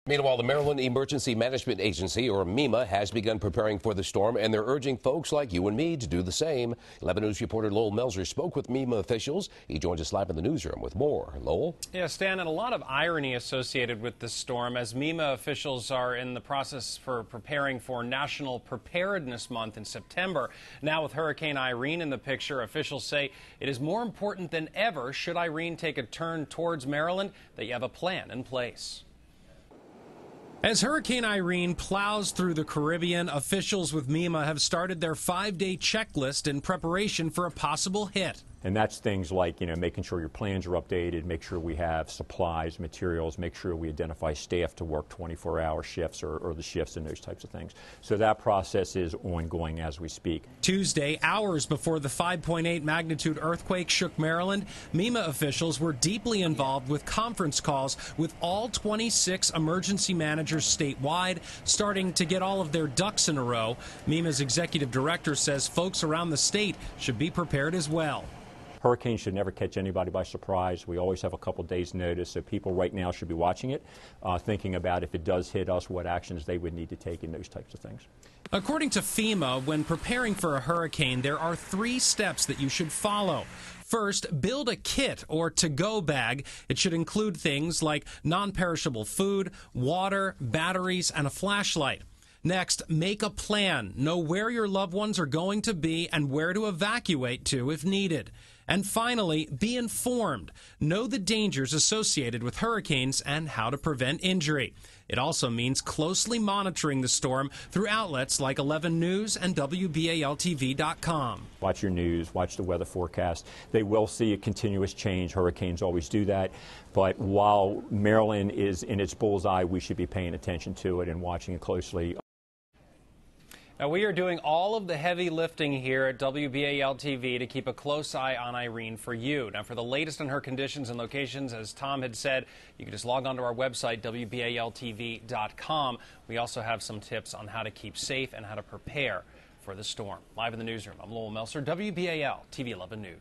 Meanwhile, the Maryland Emergency Management Agency, or MEMA, has begun preparing for the storm, and they're urging folks like you and me to do the same. 11 News reporter Lowell Melzer spoke with MEMA officials. He joins us live in the newsroom with more. Lowell? Yeah, Stan, and a lot of irony associated with this storm as MEMA officials are in the process for preparing for National Preparedness Month in September. Now with Hurricane Irene in the picture, officials say it is more important than ever, should Irene take a turn towards Maryland, that you have a plan in place. As Hurricane Irene plows through the Caribbean, officials with MEMA have started their 5-day checklist in preparation for a possible hit. And that's things like, making sure your plans are updated, make sure we have supplies, materials, make sure we identify staff to work 24-hour shifts or the shifts and those types of things. So that process is ongoing as we speak. Tuesday, hours before the 5.8 magnitude earthquake shook Maryland, MEMA officials were deeply involved with conference calls with all 26 emergency managers statewide, starting to get all of their ducks in a row. MEMA's executive director says folks around the state should be prepared as well. Hurricanes should never catch anybody by surprise. We always have a couple days' notice, so people right now should be watching it, thinking about if it does hit us, what actions they would need to take in those types of things. According to FEMA, when preparing for a hurricane, there are 3 steps that you should follow. First, build a kit or to-go bag. It should include things like non-perishable food, water, batteries, and a flashlight. Next, make a plan. Know where your loved ones are going to be and where to evacuate to if needed. And finally, be informed. Know the dangers associated with hurricanes and how to prevent injury. It also means closely monitoring the storm through outlets like 11 News and WBALTV.com. Watch your news, watch the weather forecast. They will see a continuous change. Hurricanes always do that. But while Maryland is in its bullseye, we should be paying attention to it and watching it closely. Now, we are doing all of the heavy lifting here at WBAL-TV to keep a close eye on Irene for you. Now, for the latest on her conditions and locations, as Tom had said, you can just log on to our website, WBALTV.com. We also have some tips on how to keep safe and how to prepare for the storm. Live in the newsroom, I'm Lowell Melzer, WBAL-TV 11 News.